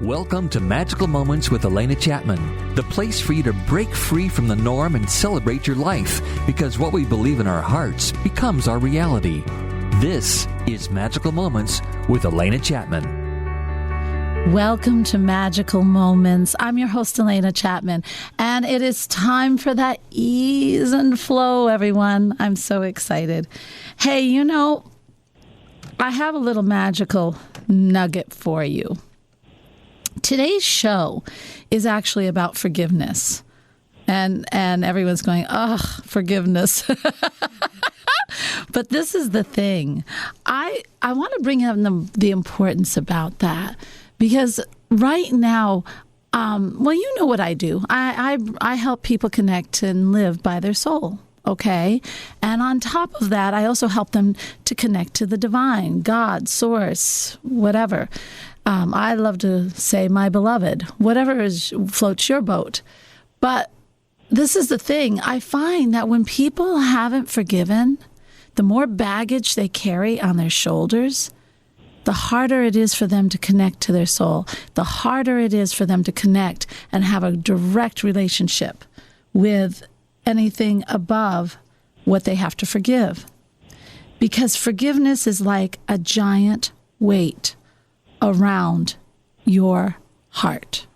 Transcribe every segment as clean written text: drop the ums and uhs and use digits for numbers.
Welcome to Magical Moments with Alena Chapman, the place for you to break free from the norm and celebrate your life, because what we believe in our hearts becomes our reality. This is Magical Moments with Alena Chapman. Welcome to Magical Moments. I'm your host, Alena Chapman, and it is time for that ease and flow, everyone. I'm so excited. Hey, I have a little magical nugget for you. Today's show is actually about forgiveness. And everyone's going, forgiveness. But this is the thing. I want to bring up the importance about that. Because right now, you know what I do. I help people connect and live by their soul. Okay. And on top of that, I also help them to connect to the divine, God, source, whatever. I love to say my beloved, whatever floats your boat. But this is the thing. I find that when people haven't forgiven, the more baggage they carry on their shoulders, the harder it is for them to connect to their soul, the harder it is for them to connect and have a direct relationship with anything above what they have to forgive. Because forgiveness is like a giant weight around your heart.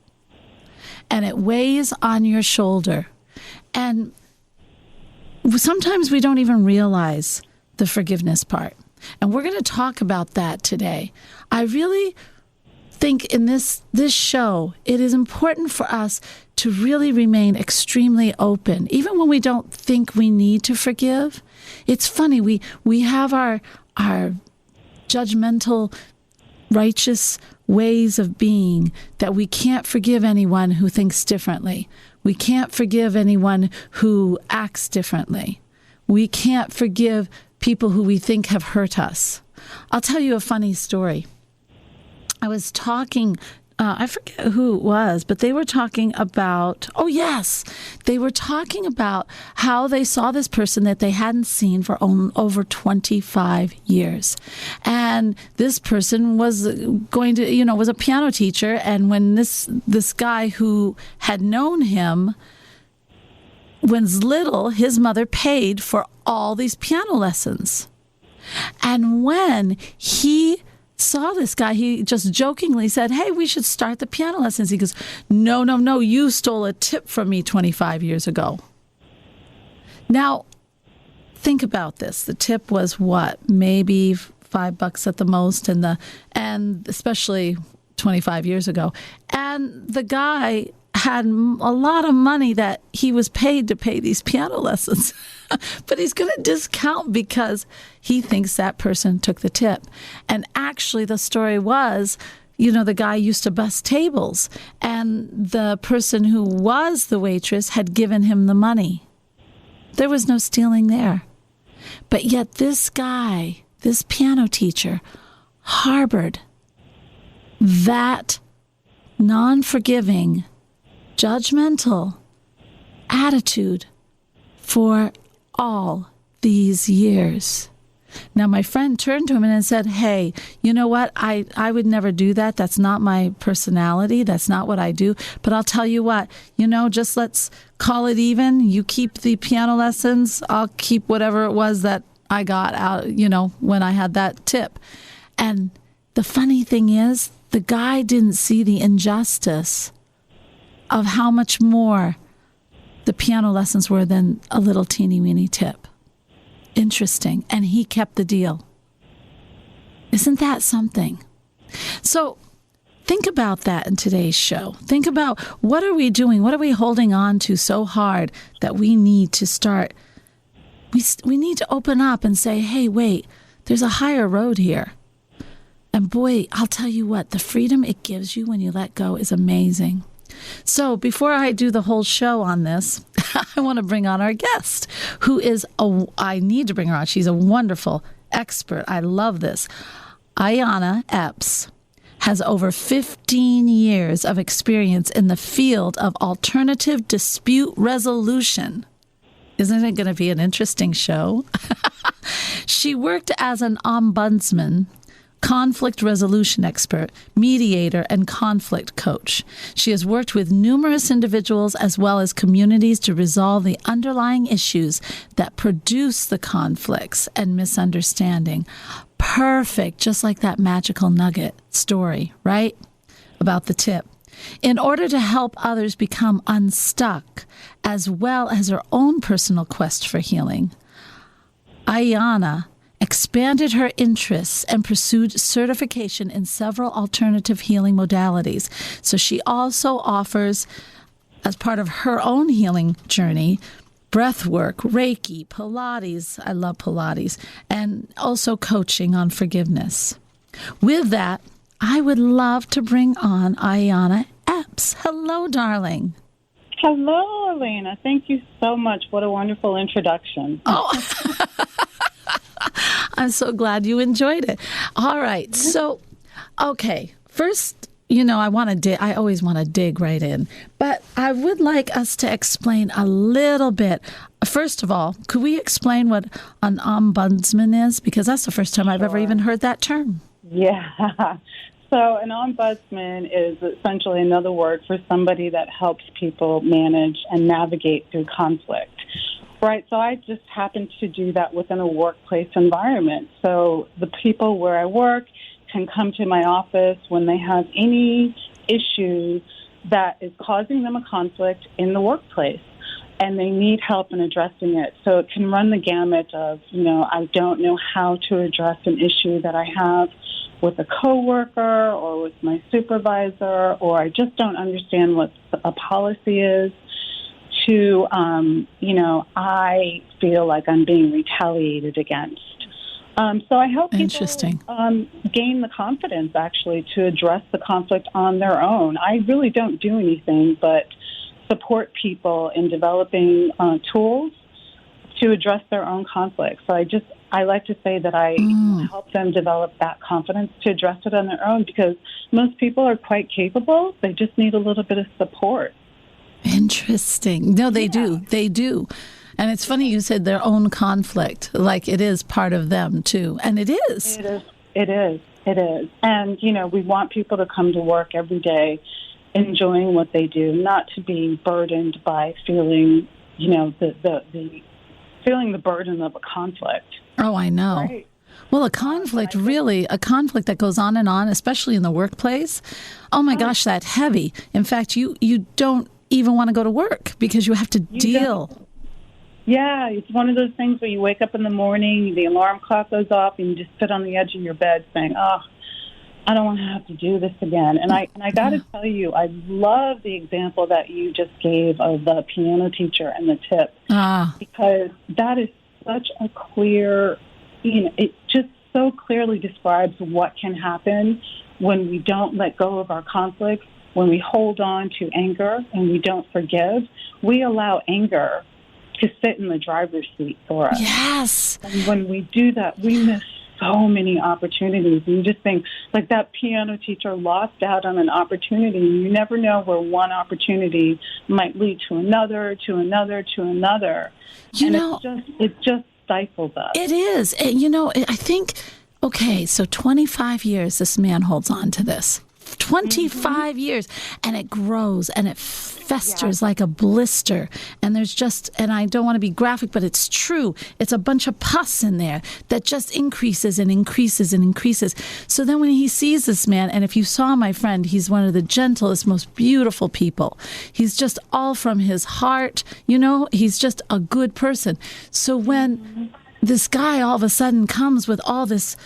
And it weighs on your shoulder. And sometimes we don't even realize the forgiveness part. And we're going to talk about that today. I really think in this show, it is important for us to really remain extremely open. Even when we don't think we need to forgive. It's funny, we have our judgmental, righteous ways of being that we can't forgive anyone who thinks differently. We can't forgive anyone who acts differently. We can't forgive people who we think have hurt us. I'll tell you a funny story. I was talking, I forget who it was, but they were talking about, they were talking about how they saw this person that they hadn't seen for over 25 years. And this person was going to, was a piano teacher. And when this guy who had known him, when little, his mother paid for all these piano lessons. And when he saw this guy, he just jokingly said, "Hey, we should start the piano lessons." He goes, No, you stole a tip from me 25 years ago. Now, think about this. The tip was what? Maybe $5 at the most, and especially 25 years ago. And the guy had a lot of money that he was paid to pay these piano lessons. But he's going to discount because he thinks that person took the tip. And actually the story was, the guy used to bus tables, and the person who was the waitress had given him the money. There was no stealing there. But yet this guy, this piano teacher, harbored that non-forgiving, judgmental attitude for all these years. Now, my friend turned to him and said, "Hey, you know what? I would never do that. That's not my personality. That's not what I do. But I'll tell you what, just let's call it even. You keep the piano lessons. I'll keep whatever it was that I got out, when I had that tip." And the funny thing is, the guy didn't see the injustice of how much more the piano lessons were than a little teeny weeny tip. Interesting. And he kept the deal. Isn't that something? So think about that in today's show. Think about, what are we doing? What are we holding on to so hard that we need to start? We need to open up and say, hey, wait, there's a higher road here. And boy, I'll tell you what, the freedom it gives you when you let go is amazing. So before I do the whole show on this, I want to bring on our guest, who is, I need to bring her on. She's a wonderful expert. I love this. Ayanna Epps has over 15 years of experience in the field of alternative dispute resolution. Isn't it going to be an interesting show? She worked as an ombudsman, conflict resolution expert, mediator, and conflict coach. She has worked with numerous individuals as well as communities to resolve the underlying issues that produce the conflicts and misunderstanding. Perfect, just like that magical nugget story, right? About the tip. In order to help others become unstuck, as well as her own personal quest for healing, Ayanna expanded her interests and pursued certification in several alternative healing modalities. So she also offers, as part of her own healing journey, breath work, Reiki, Pilates, I love Pilates, and also coaching on forgiveness. With that, I would love to bring on Ayanna Epps. Hello, darling. Hello, Alena. Thank you so much. What a wonderful introduction. Oh, I'm so glad you enjoyed it. All right. So, okay. First, I always want to dig right in, but I would like us to explain a little bit. First of all, could we explain what an ombudsman is? Because that's the first time I've ever even heard that term. Yeah. So an ombudsman is essentially another word for somebody that helps people manage and navigate through conflict. Right, so I just happen to do that within a workplace environment. So the people where I work can come to my office when they have any issue that is causing them a conflict in the workplace, and they need help in addressing it. So it can run the gamut of, I don't know how to address an issue that I have with a coworker or with my supervisor, or I just don't understand what a policy is, to, I feel like I'm being retaliated against. So I help people gain the confidence, actually, to address the conflict on their own. I really don't do anything but support people in developing tools to address their own conflicts. So I like to say that I help them develop that confidence to address it on their own, because most people are quite capable. They just need a little bit of support. Interesting. No, they do. They do. And it's funny you said their own conflict, like it is part of them too. And it is. It is. And, we want people to come to work every day enjoying what they do, not to be burdened by feeling, feeling the burden of a conflict. Oh, I know. Right? Well, a conflict that goes on and on, especially in the workplace. Oh my gosh, that's heavy. In fact, you don't even want to go to work because you have to deal. Yeah, it's one of those things where you wake up in the morning, the alarm clock goes off, and you just sit on the edge of your bed saying, I don't want to have to do this again. And I got to tell you, I love the example that you just gave of the piano teacher and the tip, because that is such a clear, it just so clearly describes what can happen when we don't let go of our conflicts, when we hold on to anger and we don't forgive. We allow anger to sit in the driver's seat for us. Yes. And when we do that, we miss so many opportunities. And you just think, like that piano teacher lost out on an opportunity. You never know where one opportunity might lead to another, to another, to another. It just stifles us. It is. I think, so 25 years this man holds on to this. 25 years, and it grows and it festers like a blister, and and I don't want to be graphic, but it's true, it's a bunch of pus in there that just increases and increases and increases. So then when he sees this man, and if you saw my friend, he's one of the gentlest, most beautiful people. He's just all from his heart, he's just a good person. So when this guy all of a sudden comes with all this,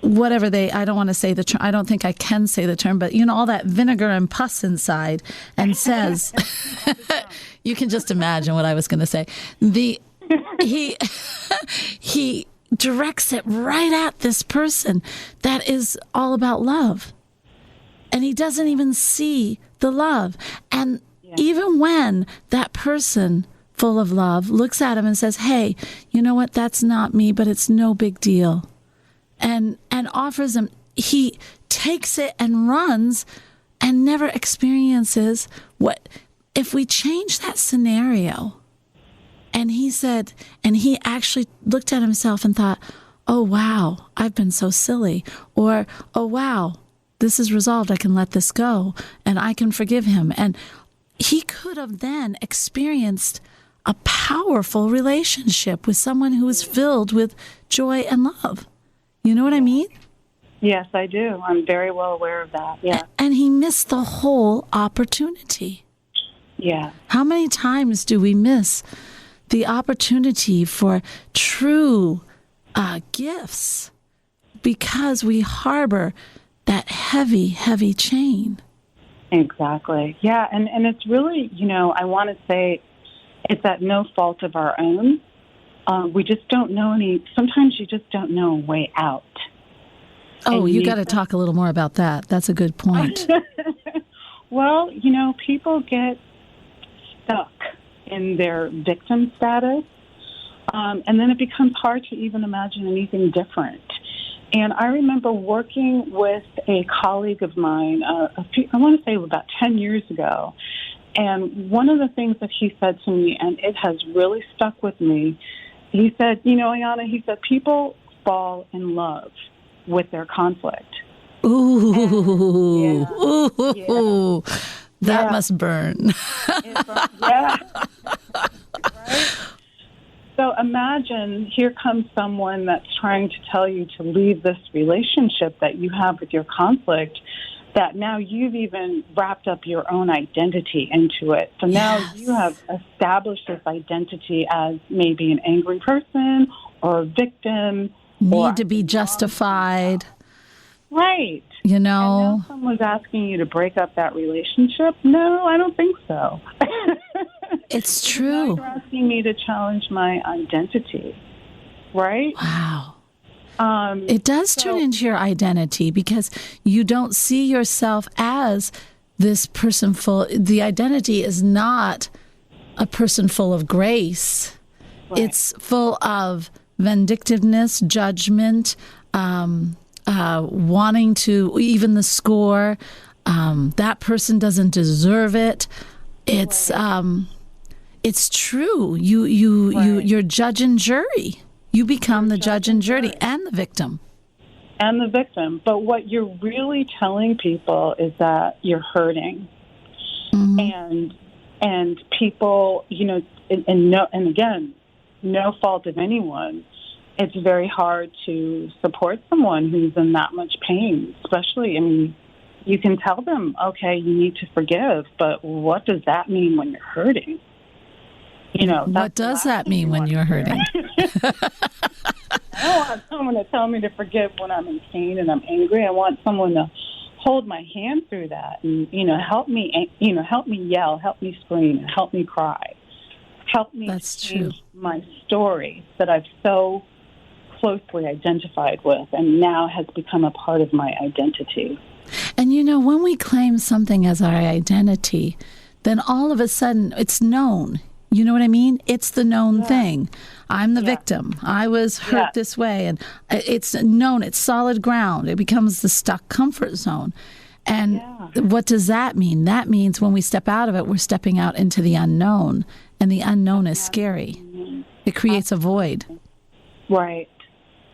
I don't want to say the term, I don't think I can say the term, but all that vinegar and pus inside, and says, you can just imagine what I was going to say. He directs it right at this person that is all about love. And he doesn't even see the love. And even when that person full of love looks at him and says, hey, you know what, that's not me, but it's no big deal. And offers him, he takes it and runs and never experiences what, if we change that scenario. And he said, and he actually looked at himself and thought, oh, wow, I've been so silly. Or, oh, wow, this is resolved. I can let this go and I can forgive him. And he could have then experienced a powerful relationship with someone who is filled with joy and love. You know what I mean? Yes, I do. I'm very well aware of that. Yeah. And he missed the whole opportunity. Yeah. How many times do we miss the opportunity for true gifts because we harbor that heavy, heavy chain? Exactly. Yeah. And it's really, I want to say it's at no fault of our own. We just don't know sometimes you just don't know a way out. Oh, you got to talk a little more about that. That's a good point. Well, people get stuck in their victim status, and then it becomes hard to even imagine anything different. And I remember working with a colleague of mine, I want to say about 10 years ago, and one of the things that he said to me, and it has really stuck with me, he said, Ayanna, he said, people fall in love with their conflict. Ooh, yeah. ooh, that must burn. Yeah. Right? So imagine here comes someone that's trying to tell you to leave this relationship that you have with your conflict, that now you've even wrapped up your own identity into it. So now you have established this identity as maybe an angry person or a victim. Need to be justified. Right. And now someone's asking you to break up that relationship? No, I don't think so. It's true. You're asking me to challenge my identity, right? Wow. It does turn into your identity because you don't see yourself as this person full. The identity is not a person full of grace. Right. It's full of vindictiveness, judgment, wanting to even the score. That person doesn't deserve it. It's it's true. You're judge and jury. You become the judge and jury and the victim. And the victim. But what you're really telling people is that you're hurting. Mm-hmm. And people, and again, no fault of anyone, it's very hard to support someone who's in that much pain, especially, you can tell them, okay, you need to forgive, but what does that mean when you're hurting? What does that mean when you're hurting? I don't want someone to tell me to forgive when I'm in pain and I'm angry. I want someone to hold my hand through that and, help me yell, help me scream, and help me cry. Help me change my story that I've so closely identified with and now has become a part of my identity. And when we claim something as our identity, then all of a sudden it's known. You know what I mean? It's the known thing. I'm the victim. I was hurt this way. And it's known. It's solid ground. It becomes the stuck comfort zone. And what does that mean? That means when we step out of it, we're stepping out into the unknown. And the unknown is scary. It creates a void. Right.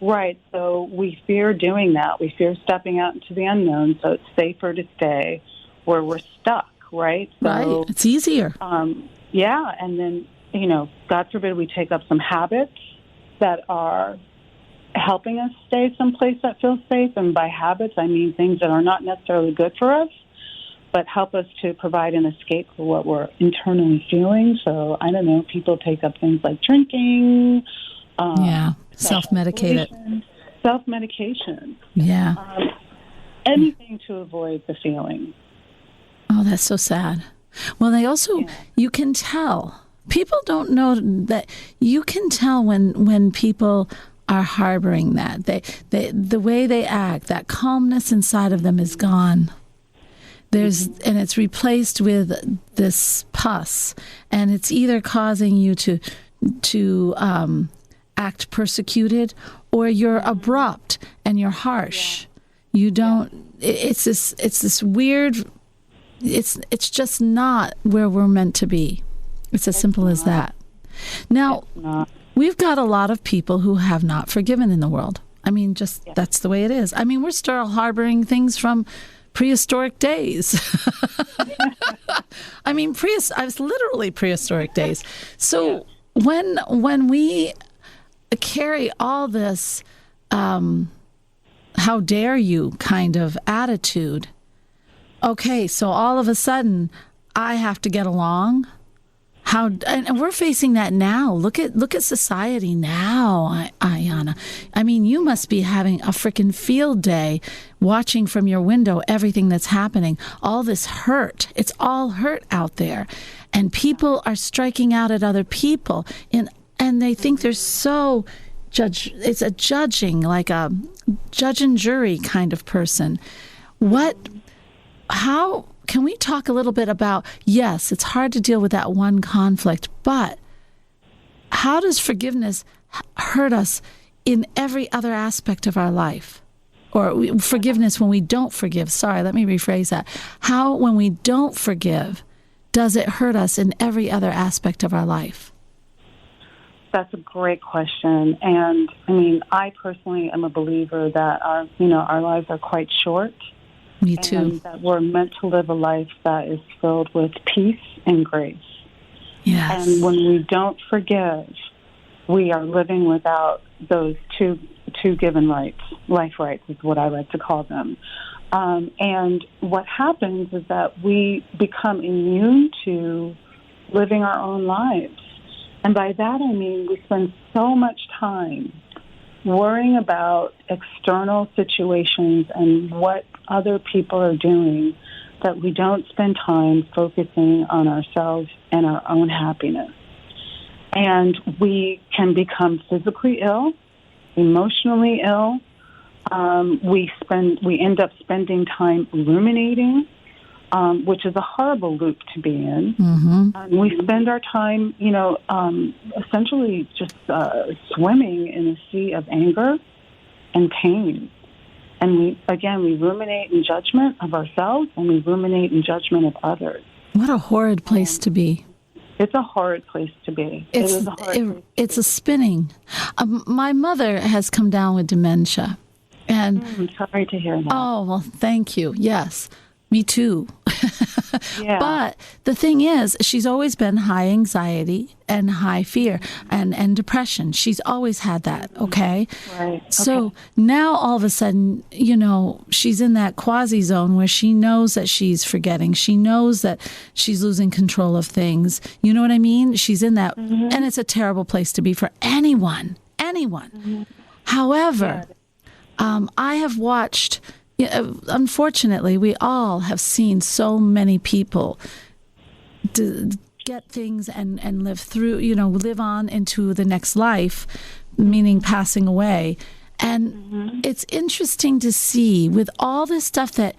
Right. So we fear doing that. We fear stepping out into the unknown. So it's safer to stay where we're stuck. Right. So, right. It's easier. Yeah, and then, God forbid we take up some habits that are helping us stay someplace that feels safe. And by habits, I mean things that are not necessarily good for us, but help us to provide an escape for what we're internally feeling. So, I don't know, people take up things like drinking. Self-medicate it. Self-medication. Yeah. Anything to avoid the feeling. Oh, that's so sad. Well, they also, you can tell. People don't know that you can tell when people are harboring that. The way they act, that calmness inside of them is gone. And it's replaced with this pus, and it's either causing you to act persecuted, or you're abrupt and you're harsh. You don't. It's this weird. It's just not where we're meant to be. It's as simple as that. Now, we've got a lot of people who have not forgiven in the world. I mean, just that's the way it is. I mean, we're still harboring things from prehistoric days. I mean, I was literally prehistoric days. So when we carry all this, how dare you kind of attitude, okay, so all of a sudden I have to get along. And we're facing that now. Look at society now, Ayanna. I mean, you must be having a freaking field day watching from your window everything that's happening. All this hurt. It's all hurt out there. And people are striking out at other people. And they think they're so it's a judging, like a judge and jury kind of person. How can we talk a little bit about, yes, it's hard to deal with that one conflict, but how does forgiveness hurt us in every other aspect of our life? Or forgiveness when we don't forgive. Sorry, let me rephrase that. How, when we don't forgive, does it hurt us in every other aspect of our life? That's a great question. And I mean, I personally am a believer that our lives are quite short. Me too. And that we're meant to live a life that is filled with peace and grace. Yes. And when we don't forgive, we are living without those two given rights. Life rights is what I like to call them. And what happens is that we become immune to living our own lives. And by that I mean we spend so much time worrying about external situations and what other people are doing that we don't spend time focusing on ourselves and our own happiness. And we can become physically ill, emotionally ill. We end up spending time ruminating, which is a horrible loop to be in. Mm-hmm. We spend our time, essentially just swimming in a sea of anger and pain. And we ruminate in judgment of ourselves, and we ruminate in judgment of others. What a horrid place to be. It's a horrid place to be. It's a spinning. My mother has come down with dementia. And I'm sorry to hear that. Oh, well, thank you. Yes. Me too. Yeah. But the thing is, she's always been high anxiety and high fear and depression. She's always had that, okay? Right. So now all of a sudden, she's in that quasi zone where she knows that she's forgetting. She knows that she's losing control of things. You know what I mean? She's in that, and it's a terrible place to be for anyone. Mm-hmm. However, I have watched... unfortunately, we all have seen so many people get things and live through, live on into the next life, meaning passing away. And it's interesting to see with all this stuff that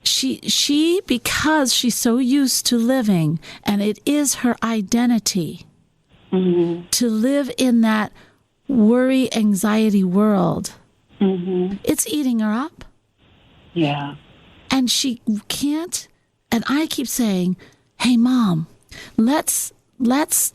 she, because she's so used to living, and it is her identity to live in that worry, anxiety world, it's eating her up. Yeah. And she can't, and I keep saying, hey, Mom, let's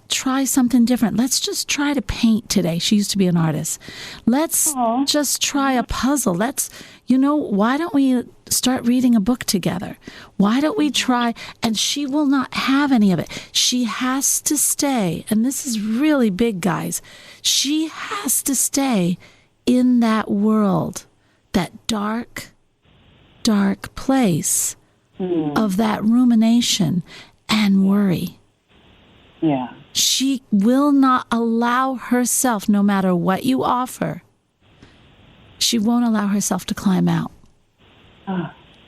try something different. Let's just try to paint today. She used to be an artist. Let's just try a puzzle. Why don't we start reading a book together? Why don't we try? And she will not have any of it. She has to stay, and this is really big, guys. She has to stay in that world, that dark place of that rumination and worry. Yeah. She will not allow herself, no matter what you offer, she won't allow herself to climb out.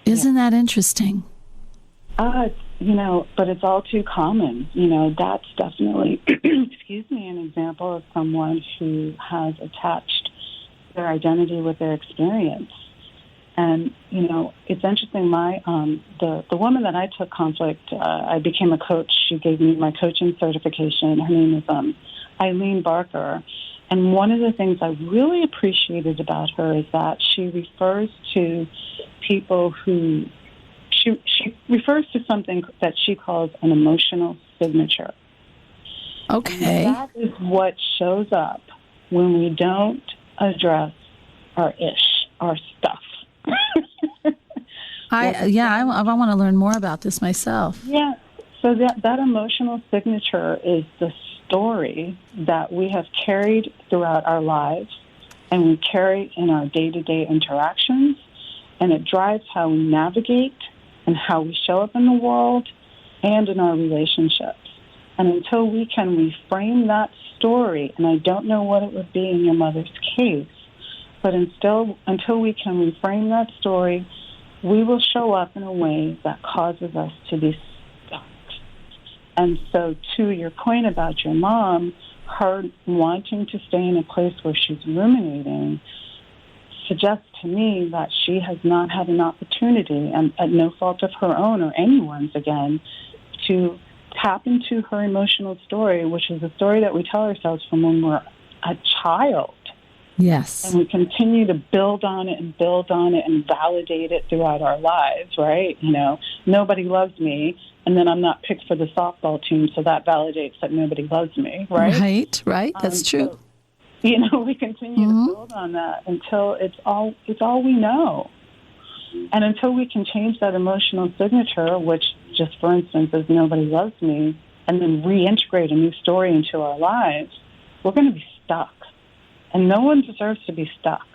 Isn't that interesting? But it's all too common. That's definitely, an example of someone who has attached their identity with their experience. And, it's interesting. The woman that I took conflict, I became a coach. She gave me my coaching certification. Her name is Eileen Barker. And one of the things I really appreciated about her is that she refers to people who, she refers to something that she calls an emotional signature. Okay. And that is what shows up when we don't address our stuff. I want to learn more about this myself. Yeah. So that emotional signature is the story that we have carried throughout our lives, and we carry in our day-to-day interactions, and it drives how we navigate and how we show up in the world and in our relationships. And until we can reframe that story, and I don't know what it would be in your mother's case, but until we can reframe that story, we will show up in a way that causes us to be stuck. And so to your point about your mom, her wanting to stay in a place where she's ruminating suggests to me that she has not had an opportunity, and at no fault of her own or anyone's again, to tap into her emotional story, which is a story that we tell ourselves from when we're a child. Yes. And we continue to build on it and validate it throughout our lives, right? Nobody loves me, and then I'm not picked for the softball team, so that validates that nobody loves me, right? Right. That's true. So, we continue to build on that until it's all we know. And until we can change that emotional signature, which just for instance is nobody loves me, and then reintegrate a new story into our lives, we're going to be stuck. And no one deserves to be stuck.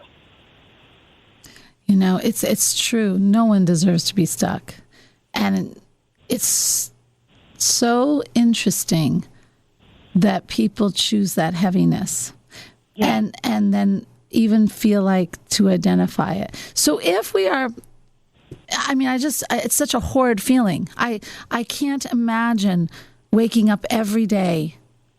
It's true. No one deserves to be stuck. And it's so interesting that people choose that heaviness. Yeah. And then even feel like to identify it. So if we are, it's such a horrid feeling. I can't imagine waking up every day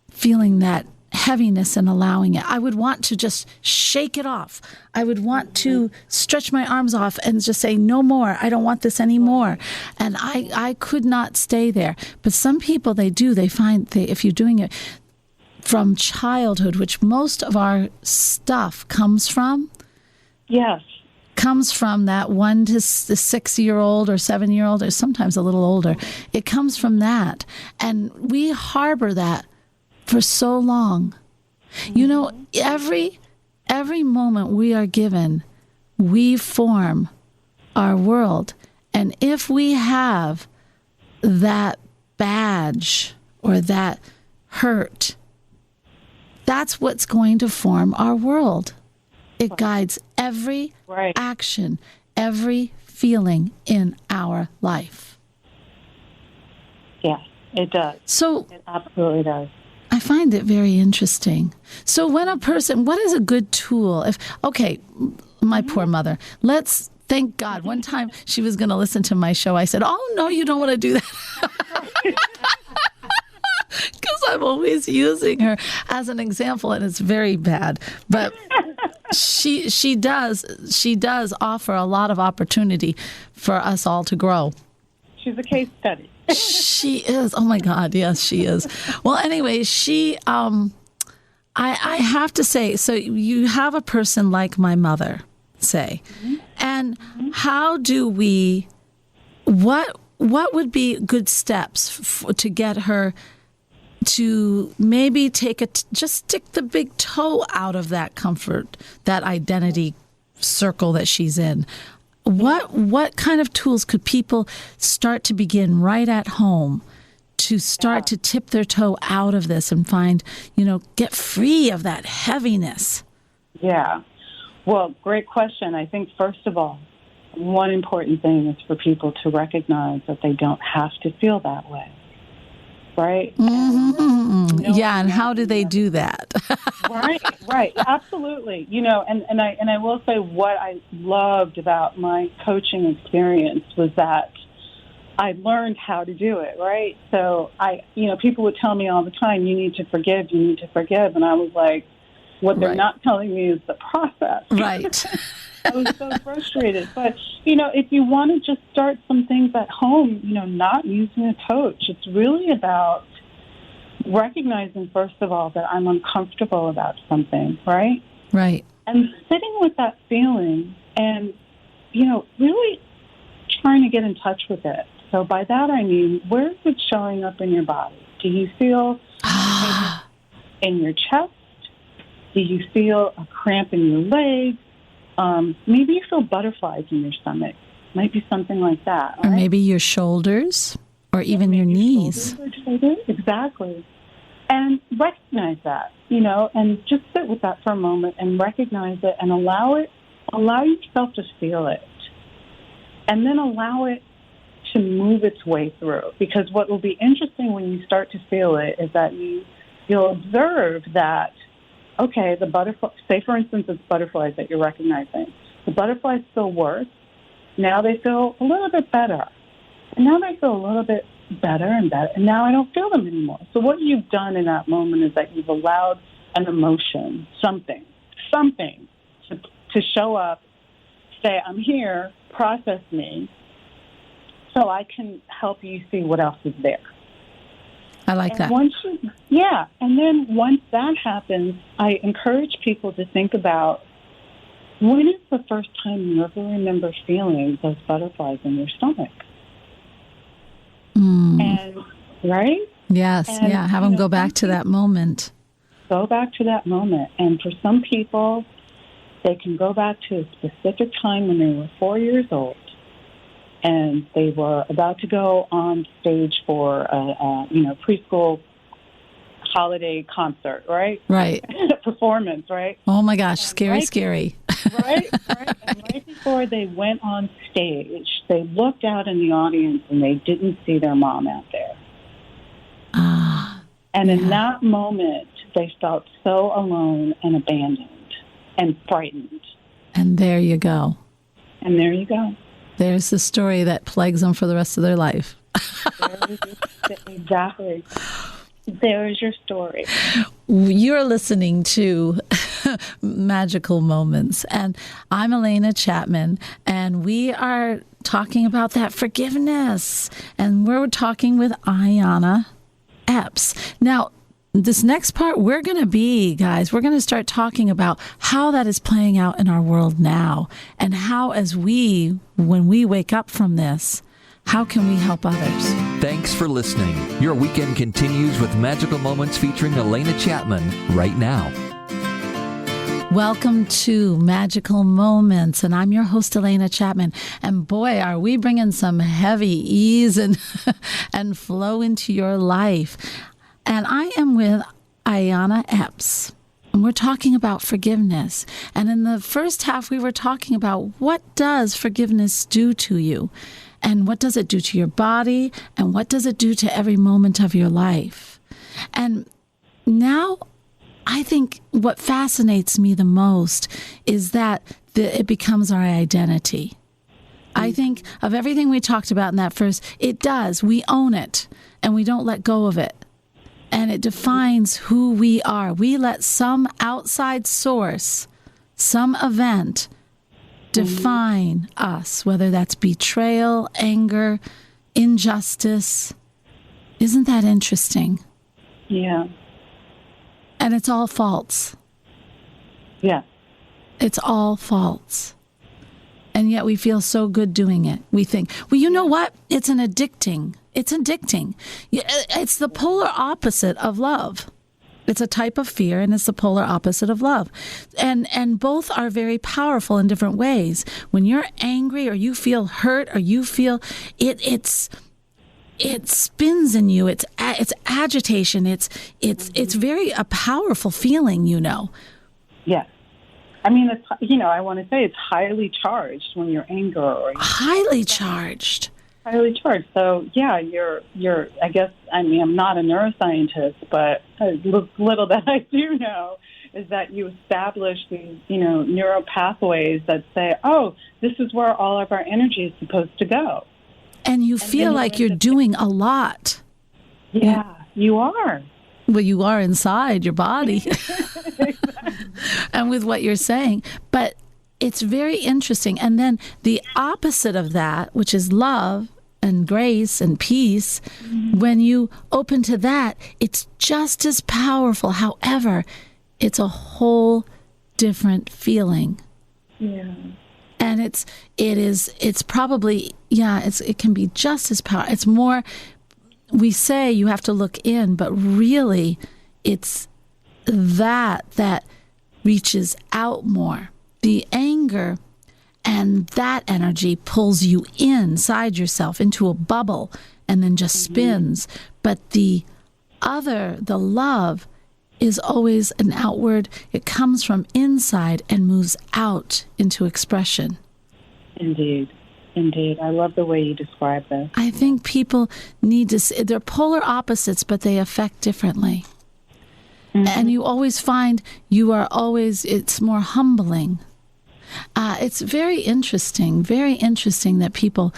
feeling that heaviness and allowing it. I would want to just shake it off. I would want to stretch my arms off and just say, no more. I don't want this anymore. And I could not stay there. But some people, they do. They find if you're doing it from childhood, which most of our stuff comes from. Yes. Comes from that 1 to 6-year-old or 7-year-old, or sometimes a little older. It comes from that. And we harbor that for so long. Every moment we are given, we form our world. And if we have that badge or that hurt, that's what's going to form our world. It guides every action, every feeling in our life. Yes, it does. So it absolutely does. I find it very interesting. So when a person, what is a good tool? My poor mother, thank God. One time she was going to listen to my show. I said, oh, no, you don't want to do that. Because I'm always using her as an example, and it's very bad. But she does offer a lot of opportunity for us all to grow. She's a case study. She is. Oh my God. Yes, she is. Well, anyway, I have to say, so you have a person like my mother, say, and how do we, what would be good steps to get her to maybe just stick the big toe out of that comfort, that identity circle that she's in? What kind of tools could people start to begin right at home to start to tip their toe out of this and find, get free of that heaviness? Yeah. Well, great question. I think, first of all, one important thing is for people to recognize that they don't have to feel that way. Right? And how do they do that? Right. Absolutely. And I will say what I loved about my coaching experience was that I learned how to do it, right? So people would tell me all the time, you need to forgive. And I was like, what they're not telling me is the process. Right. I was so frustrated. But, if you want to just start some things at home, not using a coach, it's really about recognizing, first of all, that I'm uncomfortable about something, right? Right. And sitting with that feeling and, really trying to get in touch with it. So by that I mean, where is it showing up in your body? Do you feel in your chest? Do you feel a cramp in your leg? Maybe you feel butterflies in your stomach. Might be something like that. Or maybe your shoulders, or even your knees. Exactly. And recognize that, and just sit with that for a moment and recognize it and allow yourself to feel it. And then allow it to move its way through. Because what will be interesting when you start to feel it is that you'll observe that, okay, the butterfly, say for instance it's butterflies that you're recognizing. The butterflies feel worse. Now they feel a little bit better. And now they feel a little bit better and better. And now I don't feel them anymore. So what you've done in that moment is that you've allowed an emotion, something to show up, say, I'm here, process me, so I can help you see what else is there. I like that. And then once that happens, I encourage people to think about, when is the first time you ever remember feeling those butterflies in your stomach? And, right? Yes, and, have them go back to that moment. Go back to that moment. And for some people, they can go back to a specific time when they were 4 years old, and they were about to go on stage for a preschool holiday concert, right? Right. Performance, right? Oh my gosh, scary. Right. And right before they went on stage, they looked out in the audience and they didn't see their mom out there. And in that moment, they felt so alone and abandoned and frightened. And there you go. There's the story that plagues them for the rest of their life. Exactly. There's your story. You're listening to Magical Moments, and I'm Alena Chapman, and we are talking about that forgiveness, and we're talking with Ayanna Epps. Now, this next part, we're going to start talking about how that is playing out in our world now, and how when we wake up from this, how can we help others? Thanks for listening. Your weekend continues with Magical Moments featuring Alena Chapman right now. Welcome to Magical Moments, and I'm your host, Alena Chapman. And boy, are we bringing some heavy ease and flow into your life. And I am with Ayanna Epps, and we're talking about forgiveness. And in the first half, we were talking about what does forgiveness do to you? And what does it do to your body? And what does it do to every moment of your life? And now I think what fascinates me the most is that it becomes our identity. I think of everything we talked about in that first, it does. We own it, and we don't let go of it. And it defines who we are. We let some outside source, some event, define us, whether that's betrayal, anger, injustice. Isn't that interesting? Yeah. And it's all false. Yeah. It's all false. And yet we feel so good doing it. We think, well, you know what? It's addicting. It's the polar opposite of love. It's a type of fear, and it's the polar opposite of love. And both are very powerful in different ways. When you're angry, or you feel hurt, or you feel it spins in you. It's agitation. It's very a powerful feeling, Yes. I mean, I want to say it's highly charged when you're angry. Highly charged. Highly charged. So, yeah, you're. I guess. I mean, I'm not a neuroscientist, but a little that I do know is that you establish these, neural pathways that say, "Oh, this is where all of our energy is supposed to go." And you feel like you're doing a lot. Yeah, you are. Well, you are inside your body, and with what you're saying, but it's very interesting. And then the opposite of that, which is love and grace and peace, when you open to that, it's just as powerful. However, it's a whole different feeling. Yeah. And it's probably, it can be just as powerful. It's more, we say you have to look in, but really it's that reaches out more. The anger and that energy pulls you inside yourself into a bubble and then just spins. But the love is always an outward. It comes from inside and moves out into expression. Indeed. I love the way you describe this. I think people need to they're polar opposites, but they affect differently. And you always find it's more humbling. It's very interesting that people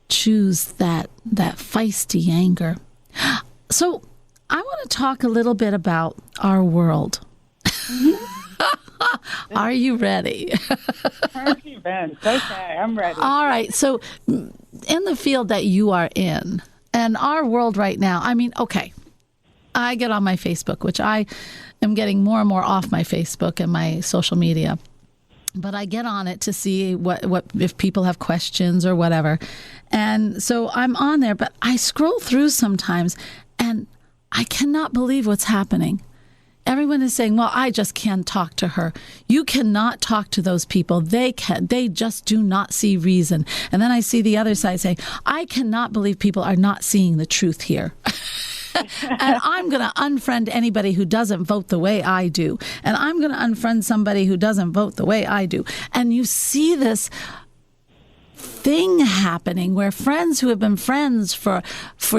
choose that feisty anger. So I want to talk a little bit about our world. Are you ready? Okay, I'm ready. All right. So in the field that you are in and our world right now, I mean, okay, I get on my Facebook, which I am getting more and more off my Facebook and my social media. But I get on it to see what if people have questions or whatever. And so I'm on there, but I scroll through sometimes and I cannot believe what's happening. Everyone is saying, well, I just can't talk to her. You cannot talk to those people. They just do not see reason. And then I see the other side say, I cannot believe people are not seeing the truth here. And I'm going to unfriend anybody who doesn't vote the way I do. And I'm going to unfriend somebody who doesn't vote the way I do. And you see this thing happening where friends who have been friends for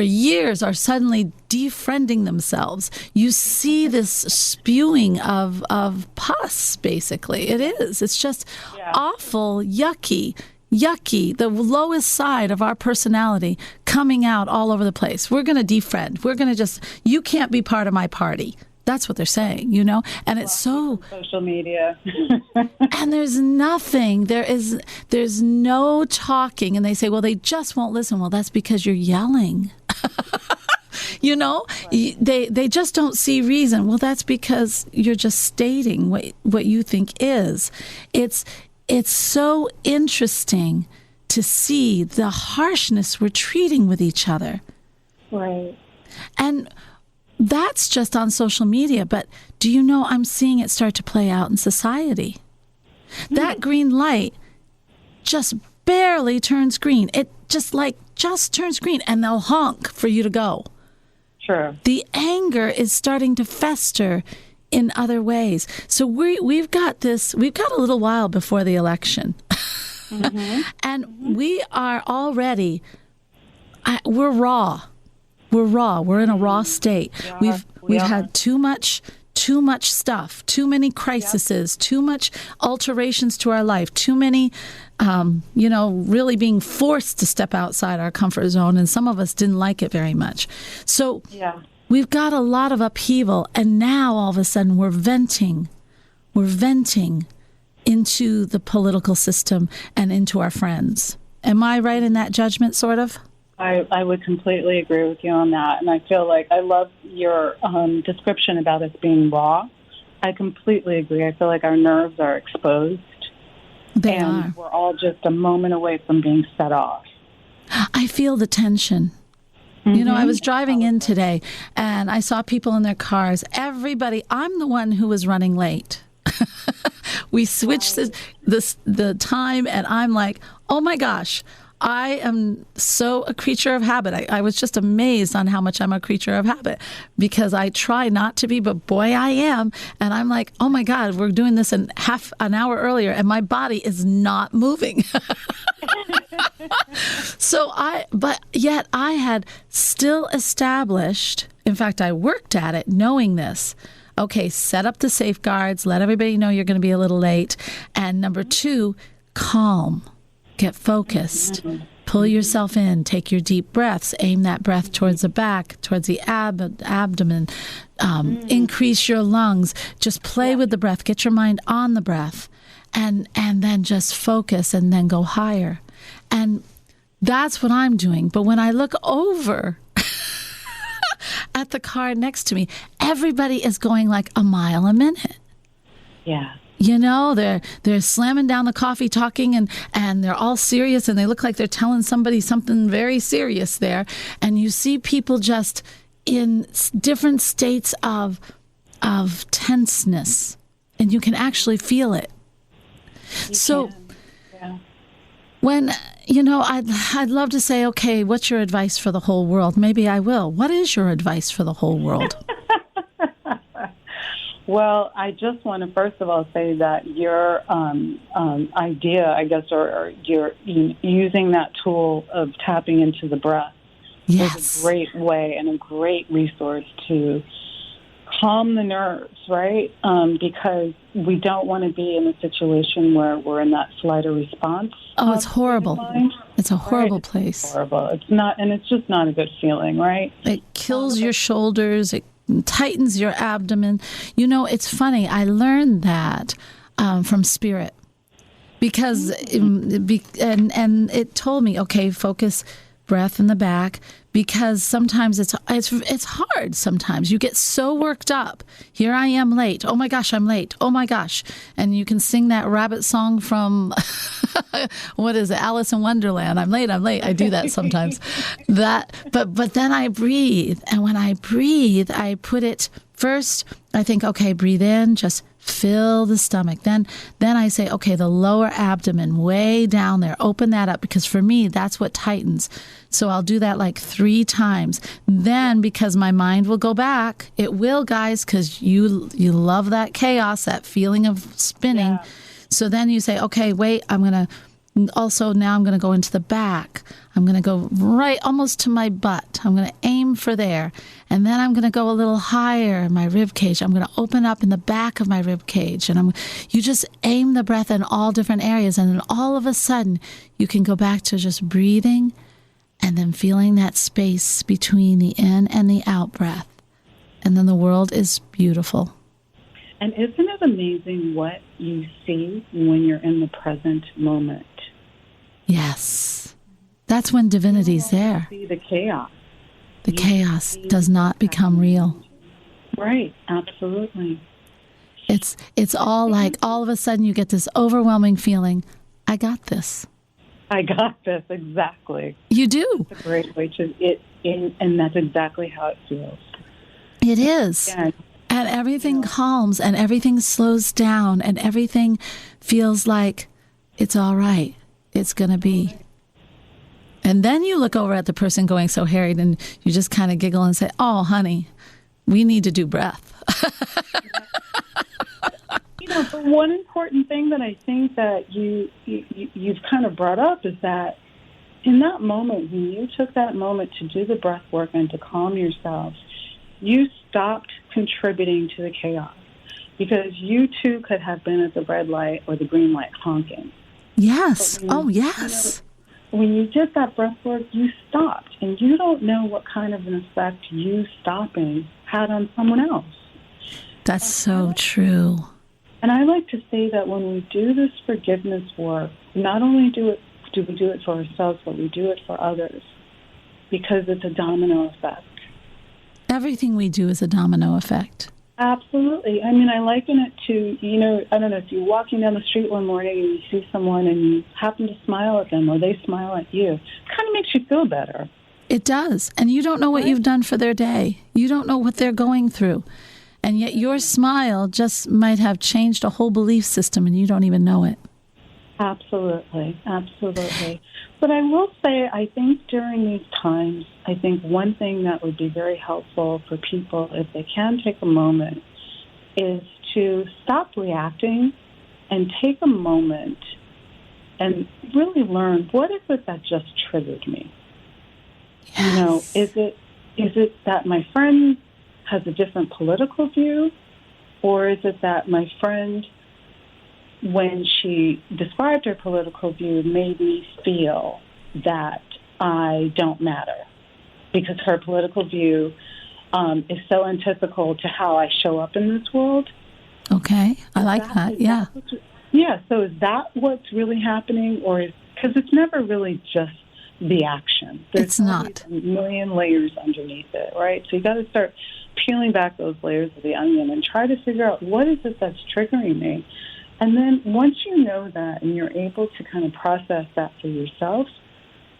years are suddenly defriending themselves. You see this spewing of pus, basically. It is. It's just awful, yucky, the lowest side of our personality coming out all over the place. We're going to defriend. We're going to you can't be part of my party. That's what they're saying, and it's so social media. And there's nothing. There's no talking. And they say, well, they just won't listen. Well, that's because you're yelling. Right. They just don't see reason. Well, that's because you're just stating what you think is. It's so interesting to see the harshness we're treating with each other. Right. And that's just on social media, but do you know I'm seeing it start to play out in society? That green light just barely turns green. It just turns green and they'll honk for you to go. Sure. The anger is starting to fester in other ways. So we've got a little while before the election. And we are already, we're raw. We're in a raw state. We've had too much stuff, too many crises, too much alterations to our life, too many, really being forced to step outside our comfort zone. And some of us didn't like it very much. So we've got a lot of upheaval. And now all of a sudden we're venting into the political system and into our friends. Am I right in that judgment, sort of? I would completely agree with you on that. And I feel like I love your description about us being raw. I completely agree. I feel like our nerves are exposed. They are. We're all just a moment away from being set off. I feel the tension. I was driving in today and I saw people in their cars. I'm the one who was running late. We switched the time and I'm like, oh my gosh. I am so a creature of habit. I was just amazed on how much I'm a creature of habit because I try not to be, but boy, I am. And I'm like, oh my God, we're doing this in half an hour earlier and my body is not moving. But yet I had still established, in fact, I worked at it knowing this. Okay, set up the safeguards, let everybody know you're going to be a little late. And number 2, calm. Get focused. Pull yourself in. Take your deep breaths. Aim that breath towards the back, towards the abdomen. Increase your lungs. Just play with the breath. Get your mind on the breath. And then just focus and then go higher. And that's what I'm doing. But when I look over at the car next to me, everybody is going like a mile a minute. Yeah. They're slamming down the coffee, talking, and they're all serious, and they look like they're telling somebody something very serious there. And you see people just in different states of tenseness, and you can actually feel it. Yeah. When, I'd love to say, okay, what's your advice for the whole world? Maybe I will. What is your advice for the whole world? Well, I just want to first of all say that your idea, I guess, or you're using that tool of tapping into the breath is a great way and a great resource to calm the nerves, right? Because we don't want to be in a situation where we're in that flight or response. Oh, it's horrible. It's a horrible place. It's horrible. It's not, and it's just not a good feeling, right? It kills your shoulders. It tightens your abdomen. It's funny. I learned that from Spirit because, and it told me, okay, focus breath in the back, because sometimes it's hard. Sometimes you get so worked up. Here I am late. Oh my gosh, I'm late. Oh my gosh. And you can sing that rabbit song from, what is it? Alice in Wonderland. I'm late. I do that sometimes. But then I breathe. And when I breathe, I put it first. I think, okay, breathe in, just fill the stomach. Then I say, okay, the lower abdomen way down there, open that up, because for me, that's what tightens. So I'll do that like 3 times. Then, because my mind will go back, it will, guys, because you love that chaos, that feeling of spinning. Yeah. So then you say, okay, wait, now I'm going to go into the back. I'm going to go right almost to my butt. I'm going to aim for there. And then I'm going to go a little higher in my rib cage. I'm going to open up in the back of my rib cage. And you just aim the breath in all different areas. And then all of a sudden, you can go back to just breathing and then feeling that space between the in and the out breath. And then the world is beautiful. And isn't it amazing what you see when you're in the present moment? Yes. That's when divinity's there. See the chaos. The chaos does not become real. Right, absolutely. It's all like all of a sudden you get this overwhelming feeling, I got this. I got this, exactly. You do. It's a great way to, and that's exactly how it feels. It is. Yeah. And everything calms and everything slows down and everything feels like it's all right. It's going to be. And then you look over at the person going so harried and you just kind of giggle and say, oh, honey, we need to do breath. But one important thing that I think that you've kind of brought up is that in that moment, when you took that moment to do the breath work and to calm yourself, you stopped contributing to the chaos, because you too could have been at the red light or the green light honking. Yes. Yes. When you did that breath work, you stopped, and you don't know what kind of an effect you stopping had on someone else. That's so true. And I like to say that when we do this forgiveness work, not only do we do it for ourselves, but we do it for others, because it's a domino effect. Everything we do is a domino effect. Absolutely. I mean, I liken it to, I don't know, if you're walking down the street one morning and you see someone and you happen to smile at them or they smile at you, it kind of makes you feel better. It does. And you don't know what you've done for their day. You don't know what they're going through. And yet your smile just might have changed a whole belief system and you don't even know it. Absolutely. Absolutely. But I will say, I think during these times, I think one thing that would be very helpful for people, if they can take a moment, is to stop reacting and take a moment and really learn, what is it that just triggered me? Yes. Is it that my friend has a different political view, or is it that my friend, when she described her political view, made me feel that I don't matter because her political view is so antithetical to how I show up in this world? Okay, I like that, yeah. Yeah, so is that what's really happening? Or because it's never really just the action. It's not. A million layers underneath it, right? So you got to start peeling back those layers of the onion and try to figure out, what is it that's triggering me? And then once you know that and you're able to kind of process that for yourself,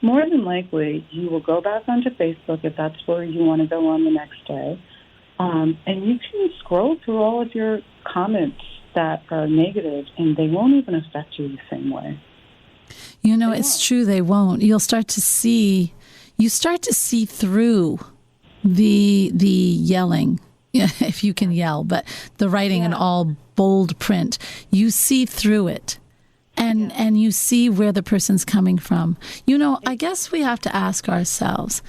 more than likely you will go back onto Facebook if that's where you want to go on the next day. And you can scroll through all of your comments that are negative, and they won't even affect you the same way. You know, it's true, they won't. You start to see through the yelling, if you can yell, but the writing in all bold print. You see through it, and you see where the person's coming from. You know, I guess we have to ask ourselves,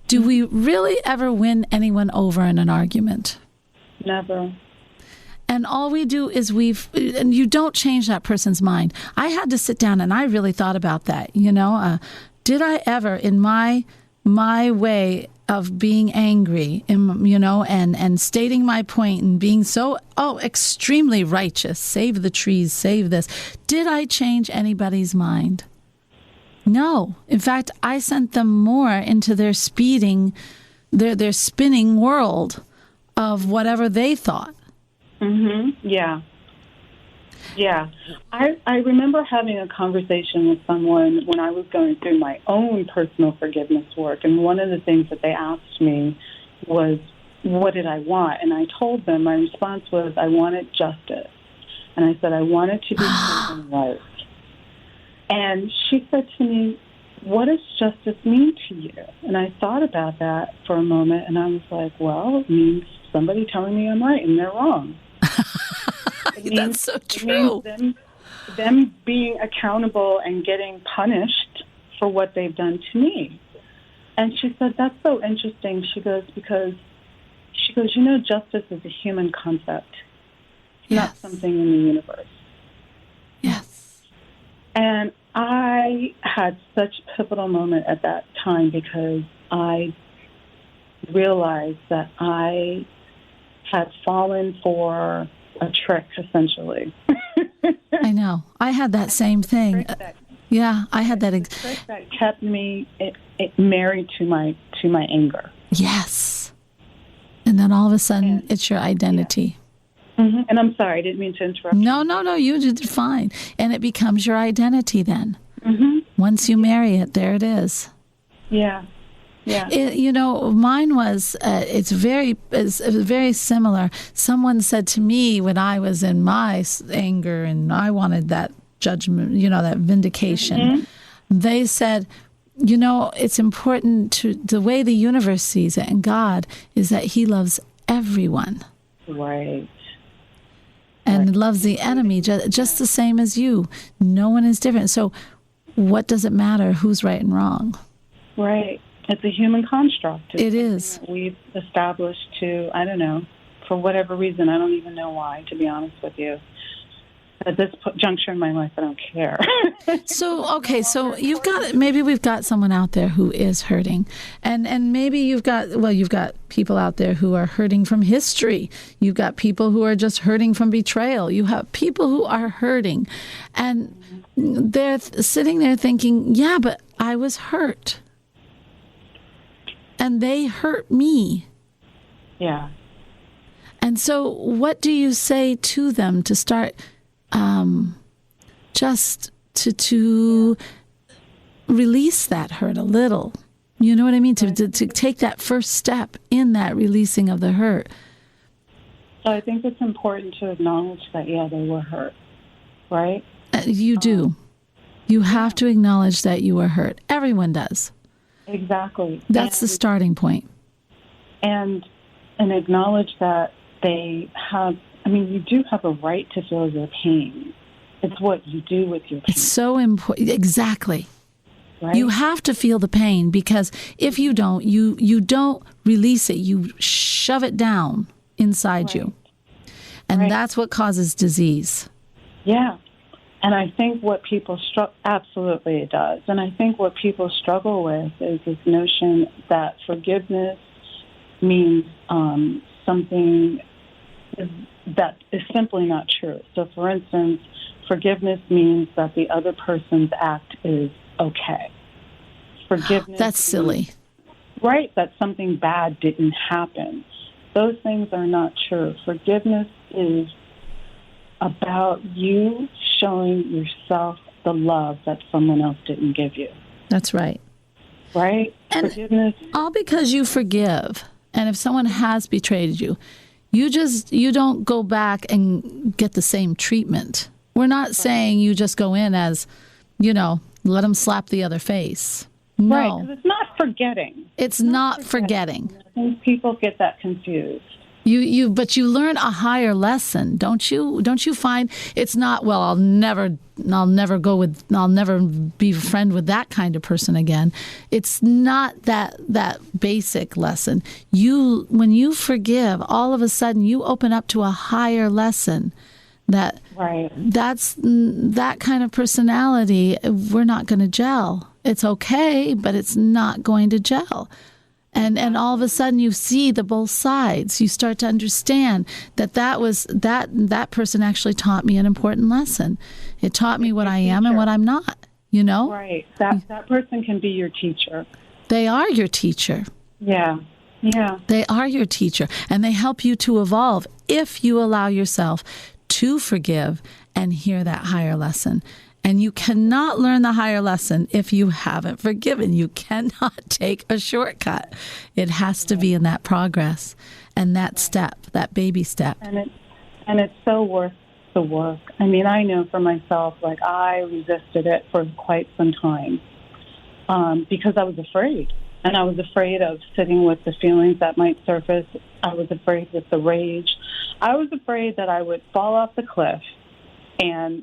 do we really ever win anyone over in an argument? Never. And all we do is and you don't change that person's mind. I had to sit down and I really thought about that. You know, did I ever, in my way of being angry, you know, and stating my point and being so, extremely righteous, save the trees, save this, did I change anybody's mind? No. In fact, I sent them more into their spinning world of whatever they thought. Mm-hmm. Yeah. Yeah. I remember having a conversation with someone when I was going through my own personal forgiveness work, and one of the things that they asked me was, what did I want? And I told them, my response was, I wanted justice. And I said, I wanted to be proven right. And she said to me, what does justice mean to you? And I thought about that for a moment, and I was like, well, it means somebody telling me I'm right and they're wrong. That's so true. It means them being accountable and getting punished for what they've done to me. And she said, that's so interesting. She goes, you know, justice is a human concept, not something in the universe. Yes. And I had such a pivotal moment at that time because I realized that I had fallen for a trick, essentially. I know. I had that same thing. I had that. Trick that kept me married to my anger. Yes. And then all of a sudden, it's your identity. Yeah. Mm-hmm. And I'm sorry, I didn't mean to interrupt. No, you did fine. And it becomes your identity then. Mm-hmm. Once you marry it, there it is. Yeah. Yeah. You know, mine was, it's very similar. Someone said to me when I was in my anger and I wanted that judgment, you know, that vindication, mm-hmm. They said, you know, it's important to the way the universe sees it and God is that he loves everyone. Right. And loves the enemy just the same as you. No one is different. So what does it matter who's right and wrong? Right. It's a human construct. It is. We've established to, I don't know, for whatever reason, I don't even know why, to be honest with you. At this juncture in my life, I don't care. So maybe we've got someone out there who is hurting. And maybe you've got people out there who are hurting from history. You've got people who are just hurting from betrayal. You have people who are hurting. And they're sitting there thinking, yeah, but I was hurt. And they hurt me. Yeah. And so what do you say to them to start just to release that hurt a little? You know what I mean? To take that first step in that releasing of the hurt. So I think it's important to acknowledge that, they were hurt, right? You do. You have to acknowledge that you were hurt. Everyone does. Exactly. That's the starting point. And acknowledge that they have, you do have a right to feel your pain. It's what you do with your pain. It's so important. Exactly. Right? You have to feel the pain because if you don't, you don't release it. You shove it down inside you. And that's what causes disease. Yeah. And I think what people absolutely it does. And I think what people struggle with is this notion that forgiveness means something that is simply not true. So, for instance, forgiveness means that the other person's act is okay. Forgiveness. That's silly. Right, that something bad didn't happen. Those things are not true. Forgiveness is about you showing yourself the love that someone else didn't give you. That's right. Right? And forgiveness. All because you forgive. And if someone has betrayed you, you don't go back and get the same treatment. We're not saying you just go in as, let them slap the other face. No. Right, because it's not forgetting. It's not forgetting. I think people get that confused. But you learn a higher lesson, don't you? Don't you find it's not, well, I'll never be a friend with that kind of person again. It's not that basic lesson. When you forgive, all of a sudden you open up to a higher lesson. That's that kind of personality. We're not going to gel. It's okay, but it's not going to gel. And all of a sudden you see the both sides. You start to understand that person actually taught me an important lesson. It taught me what I am and what I'm not, Right. That person can be your teacher. They are your teacher. Yeah. Yeah. They are your teacher, and they help you to evolve if you allow yourself to forgive and hear that higher lesson. And you cannot learn the higher lesson if you haven't forgiven. You cannot take a shortcut. It has to be in that progress and that step, that baby step. And it's so worth the work. I mean, I know for myself, I resisted it for quite some time because I was afraid. And I was afraid of sitting with the feelings that might surface. I was afraid with the rage. I was afraid that I would fall off the cliff and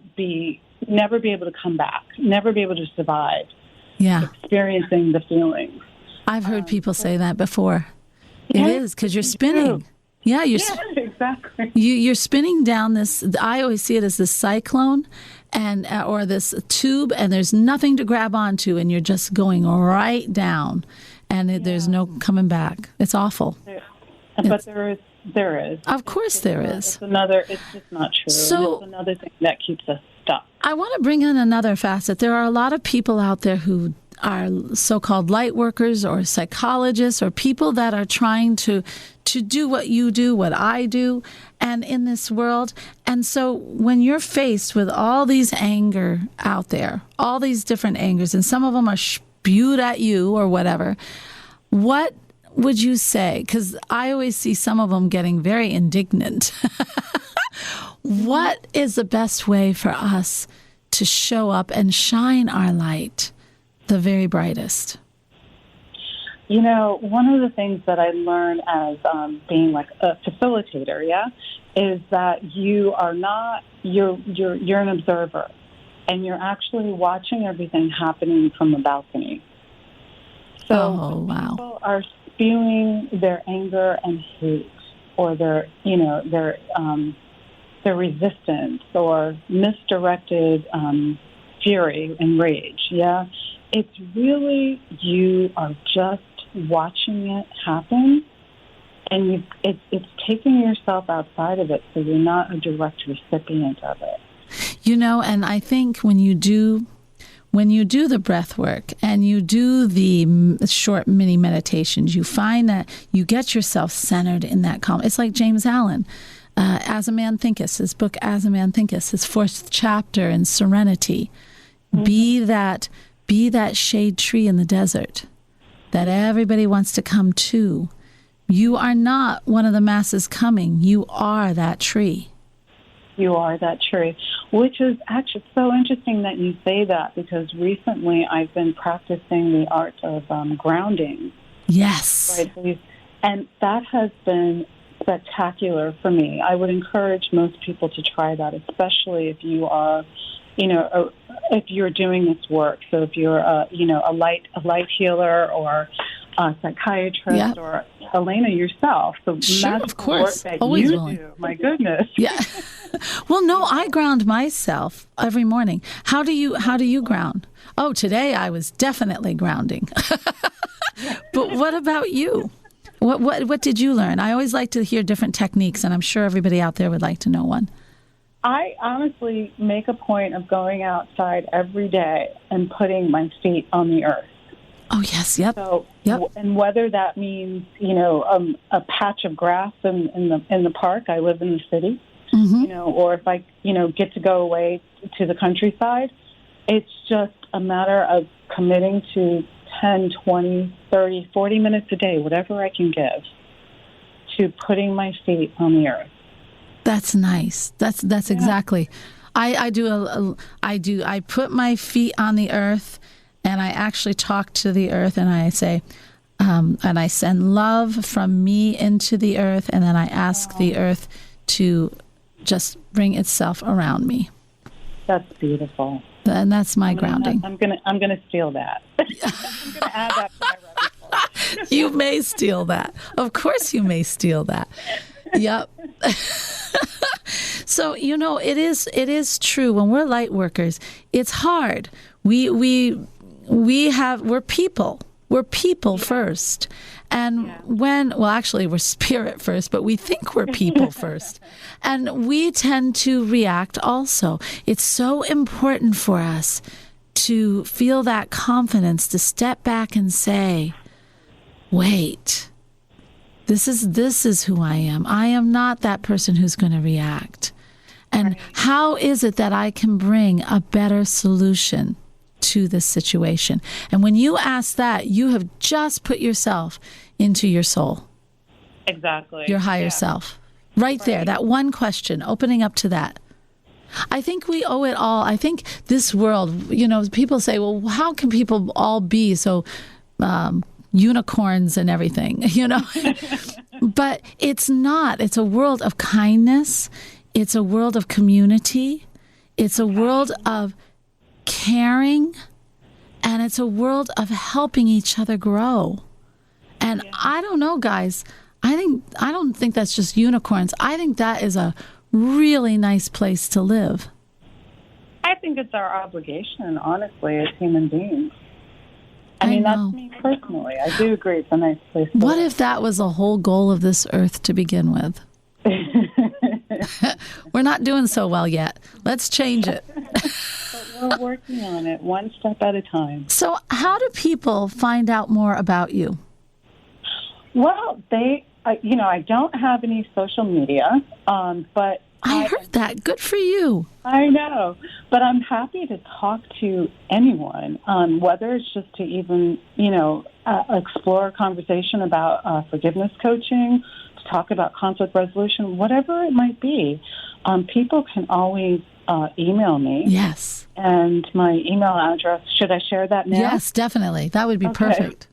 never be able to come back, never be able to survive experiencing the feelings. I've heard people say that before. It is because you're spinning. True. Yeah, exactly. You're spinning down this. I always see it as this cyclone, or this tube, and there's nothing to grab onto, and you're just going right down, and there's no coming back. It's awful. But there is. Of course, there is. It's just not true. So it's another thing that keeps us stuck. I want to bring in another facet. There are a lot of people out there who are so-called light workers or psychologists or people that are trying to do what you do, what I do, and in this world. And so when you're faced with all these anger out there, all these different angers, and some of them are spewed at you or whatever, what would you say? Because I always see some of them getting very indignant. What is the best way for us to show up and shine our light the very brightest? One of the things that I learned as being a facilitator, is that you are not, you're an observer, and you're actually watching everything happening from a balcony. So people are spewing their anger and hate, or their resistance, or misdirected fury and rage. Yeah, it's really, you are just watching it happen, and it's taking yourself outside of it, so you're not a direct recipient of it. And I think when you do the breath work and you do the short mini meditations, you find that you get yourself centered in that calm. It's like James Allen, As a Man Thinketh, his book As a Man Thinketh, his 4th chapter in Serenity. Mm-hmm. Be that shade tree in the desert that everybody wants to come to. You are not one of the masses coming. You are that tree. You are that tree, which is actually so interesting that you say that, because recently I've been practicing the art of grounding. Yes. Right? And that has been spectacular for me. I would encourage most people to try that, especially if you are, if you're doing this work. So if you're, a light healer or a psychiatrist, or Alena yourself. The magical work that Always you willing. do. My goodness. Yeah. Well, no, I ground myself every morning. How do you ground? Oh, today I was definitely grounding. But what about you? What did you learn? I always like to hear different techniques, and I'm sure everybody out there would like to know one. I honestly make a point of going outside every day and putting my feet on the earth. Oh, yes, yep. So, yep. And whether that means, a patch of grass in the park. I live in the city. or if I, get to go away to the countryside. It's just a matter of committing to 10, 20, 30, 40 minutes a day, whatever I can give, to putting my feet on the earth. That's nice. That's exactly. I put my feet on the earth, and I actually talk to the earth, and I say, and I send love from me into the earth, and then I ask the earth to just bring itself around me. That's beautiful. And that's my grounding. I'm gonna steal that. I'm gonna add that to my repertoire. You may steal that. Of course, you may steal that. Yep. So it is true. When we're light workers, it's hard. We're people. We're people first. And actually we're spirit first, but we think we're people first. And we tend to react also. It's so important for us to feel that confidence, to step back and say, wait, this is who I am. I am not that person who's going to react. And how is it that I can bring a better solution to this situation? And when you ask that, you have just put yourself into your soul. Exactly. Your higher self. Right there, that one question, opening up to that. I think we owe it all. I think this world, people say, well, how can people all be so unicorns and everything, But it's not. It's a world of kindness. It's a world of community. It's a world of caring. And it's a world of helping each other grow. And I don't know, guys. I don't think that's just unicorns. I think that is a really nice place to live. I think it's our obligation, honestly, as human beings. I mean, that's me personally. I do agree it's a nice place to What live. if that was the whole goal of this earth to begin with? We're not doing so well yet. Let's change it. But we're working on it one step at a time. So how do people find out more about you? Well, I don't have any social media, but I heard that. Good for you. I know, but I'm happy to talk to anyone, whether it's just to even, explore a conversation about forgiveness coaching, to talk about conflict resolution, whatever it might be. People can always email me. Yes. And my email address, should I share that now? Yes, definitely. That would be perfect.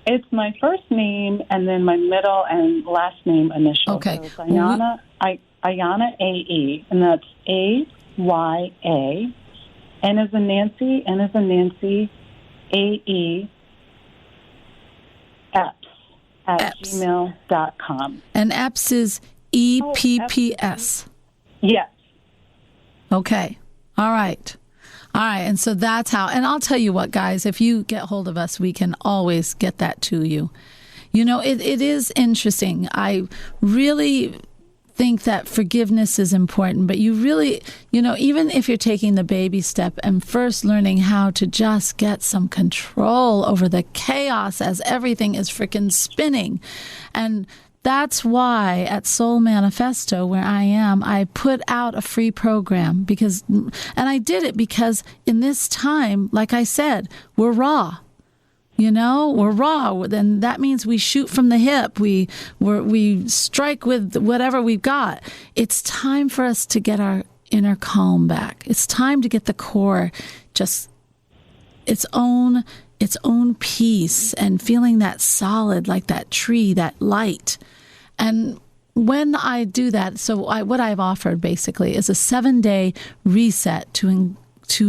It's my first name and then my middle and last name initial. Okay. So it's Ayanna A-E, and that's A-Y-A, N as in Nancy, A-E, Epps at gmail.com. And Epps is E-P-P-S. Yes. Okay. All right. And so that's how, and I'll tell you what, guys, if you get hold of us, we can always get that to you. It is interesting. I really think that forgiveness is important, but you really, even if you're taking the baby step and first learning how to just get some control over the chaos as everything is freaking spinning. And that's why at Soul Manifesto, where I am, I put out a free program and I did it because in this time, like I said, we're raw. We're raw. Then that means we shoot from the hip. We strike with whatever we've got. It's time for us to get our inner calm back. It's time to get the core just its own peace and feeling that solid, like that tree, that light. And when I do that, what I've offered basically is a 7-day reset to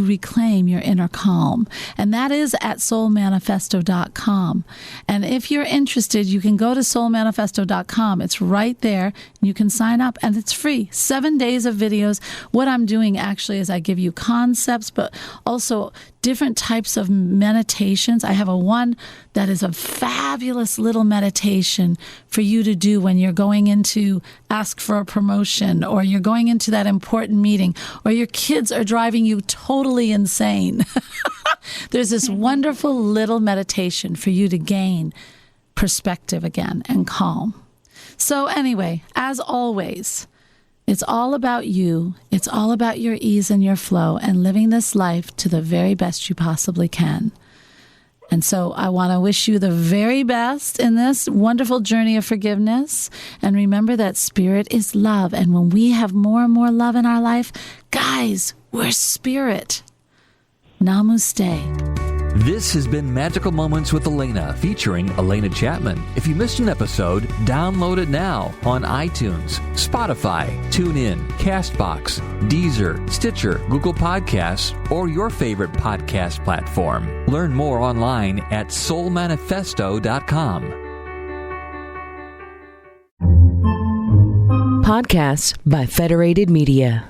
reclaim your inner calm. And that is at soulmanifesto.com. And if you're interested, you can go to soulmanifesto.com. It's right there. You can sign up and it's free. 7 days of videos. What I'm doing actually is I give you concepts, but also different types of meditations. I have one that is a fabulous little meditation for you to do when you're going into ask for a promotion, or you're going into that important meeting, or your kids are driving you totally insane. There's this wonderful little meditation for you to gain perspective again and calm. So anyway, as always, It's all about you. It's all about your ease and your flow and living this life to the very best you possibly can. And so I want to wish you the very best in this wonderful journey of forgiveness. And remember that spirit is love. And when we have more and more love in our life, guys, we're spirit. Namaste. This has been Magical Moments with Alena, featuring Alena Chapman. If you missed an episode, download it now on iTunes, Spotify, TuneIn, CastBox, Deezer, Stitcher, Google Podcasts, or your favorite podcast platform. Learn more online at soulmanifesto.com. Podcasts by Federated Media.